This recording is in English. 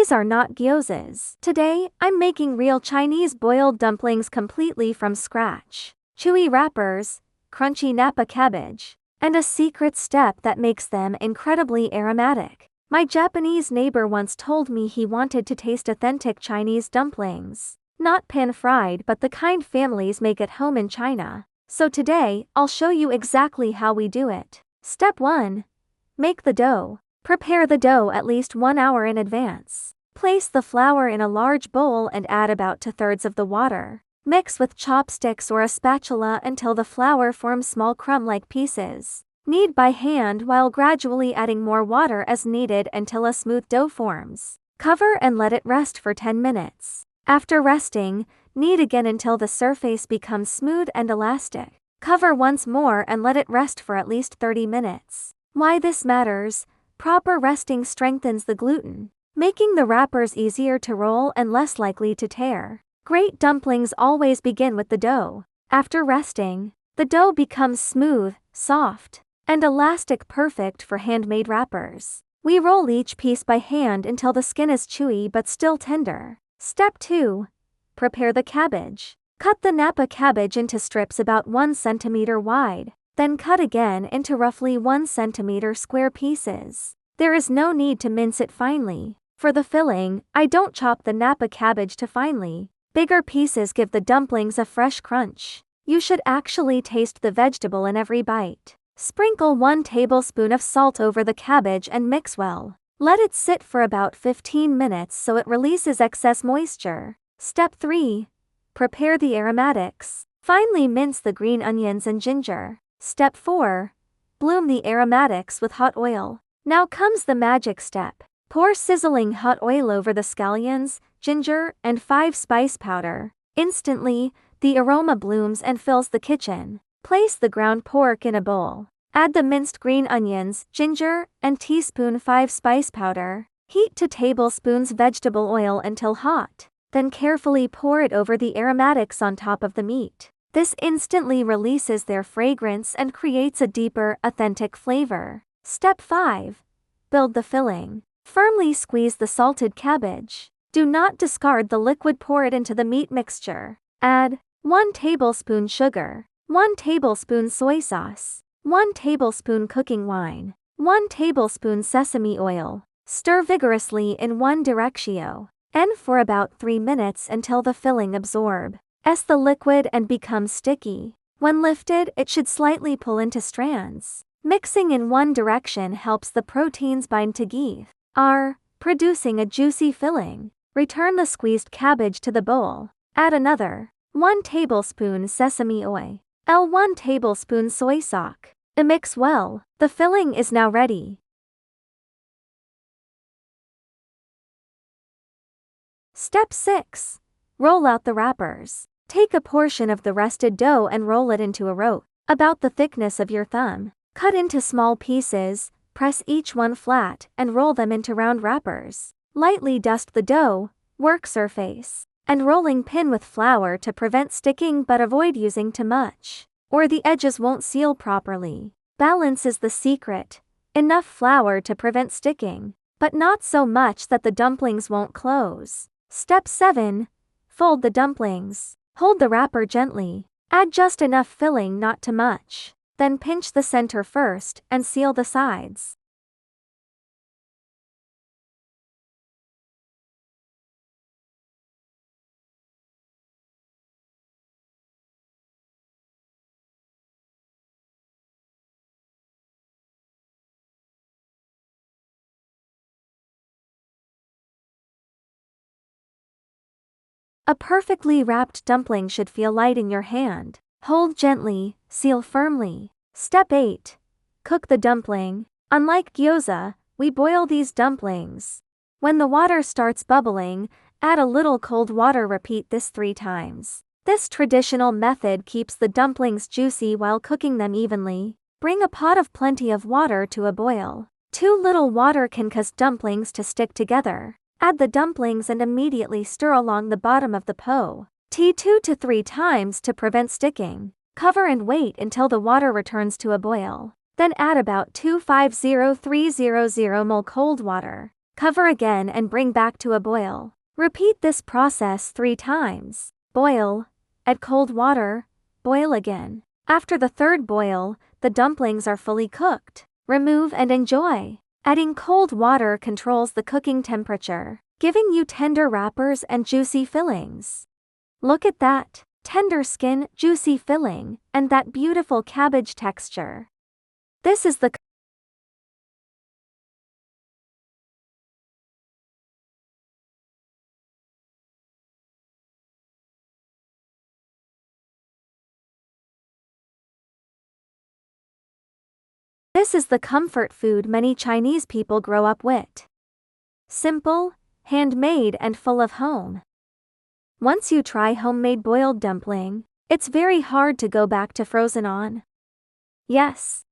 These are not gyozas. Today, I'm making real Chinese boiled dumplings completely from scratch. Chewy wrappers, crunchy Napa cabbage, and a secret step that makes them incredibly aromatic. My Japanese neighbor once told me he wanted to taste authentic Chinese dumplings. Not pan-fried but the kind families make at home in China. So today, I'll show you exactly how we do it. Step 1. Make the dough. Prepare the dough at least 1 hour in advance. Place the flour in a large bowl and add about 2/3 of the water. Mix with chopsticks or a spatula until the flour forms small crumb-like pieces. Knead by hand while gradually adding more water as needed until a smooth dough forms. Cover and let it rest for 10 minutes. After resting, knead again until the surface becomes smooth and elastic. Cover once more and let it rest for at least 30 minutes. Why this matters: proper resting strengthens the gluten, making the wrappers easier to roll and less likely to tear. Great dumplings always begin with the dough. After resting, the dough becomes smooth, soft, and elastic, perfect for handmade wrappers. We roll each piece by hand until the skin is chewy but still tender. Step 2. Prepare the cabbage. Cut the Napa cabbage into strips about 1 centimeter wide, then cut again into roughly 1 centimeter square pieces. There is no need to mince it finely. For the filling, I don't chop the Napa cabbage too finely. Bigger pieces give the dumplings a fresh crunch. You should actually taste the vegetable in every bite. Sprinkle 1 tablespoon of salt over the cabbage and mix well. Let it sit for about 15 minutes so it releases excess moisture. Step 3. Prepare the aromatics. Finely mince the green onions and ginger. Step 4. Bloom the aromatics with hot oil. Now comes the magic step. Pour sizzling hot oil over the scallions, ginger, and 5 spice powder. Instantly, the aroma blooms and fills the kitchen. Place the ground pork in a bowl. Add the minced green onions, ginger, and teaspoon 5 spice powder. Heat to tablespoons vegetable oil until hot. Then carefully pour it over the aromatics on top of the meat. This instantly releases their fragrance and creates a deeper, authentic flavor. Step 5. Build the filling. Firmly squeeze the salted cabbage. Do not discard the liquid, pour it into the meat mixture. Add 1 tablespoon sugar, 1 tablespoon soy sauce, 1 tablespoon cooking wine, 1 tablespoon sesame oil. Stir vigorously in one direction and for about 3 minutes until the filling absorbs the liquid and becomes sticky. When lifted, it should slightly pull into strands. Mixing in one direction helps the proteins bind together, producing a juicy filling. Return the squeezed cabbage to the bowl. Add another 1 tablespoon sesame oil, 1 tablespoon soy sauce. Mix well. The filling is now ready. Step 6. Roll out the wrappers. Take a portion of the rested dough and roll it into a roll, about the thickness of your thumb. Cut into small pieces, press each one flat, and roll them into round wrappers. Lightly dust the dough, work surface, and rolling pin with flour to prevent sticking, but avoid using too much, or the edges won't seal properly. Balance is the secret. Enough flour to prevent sticking, but not so much that the dumplings won't close. Step 7. Fold the dumplings. Hold the wrapper gently. Add just enough filling, not too much. Then pinch the center first and seal the sides. A perfectly wrapped dumpling should feel light in your hand. Hold gently, seal firmly. Step 8. Cook the dumpling. Unlike gyoza, we boil these dumplings. When the water starts bubbling, add a little cold water. Repeat this 3 times. This traditional method keeps the dumplings juicy while cooking them evenly. Bring a pot of plenty of water to a boil. Too little water can cause dumplings to stick together. Add the dumplings and immediately stir along the bottom of the pot. 2 to 3 times to prevent sticking. Cover and wait until the water returns to a boil. Then add about 250–300 ml cold water. Cover again and bring back to a boil. Repeat this process 3 times. Boil, add cold water, boil again. After the third boil, the dumplings are fully cooked. Remove and enjoy. Adding cold water controls the cooking temperature, giving you tender wrappers and juicy fillings. Look at that! Tender skin, juicy filling, and that beautiful cabbage texture. This is the comfort food many Chinese people grow up with. Simple, handmade and full of home. Once you try homemade boiled dumpling, it's very hard to go back to frozen on. Yes.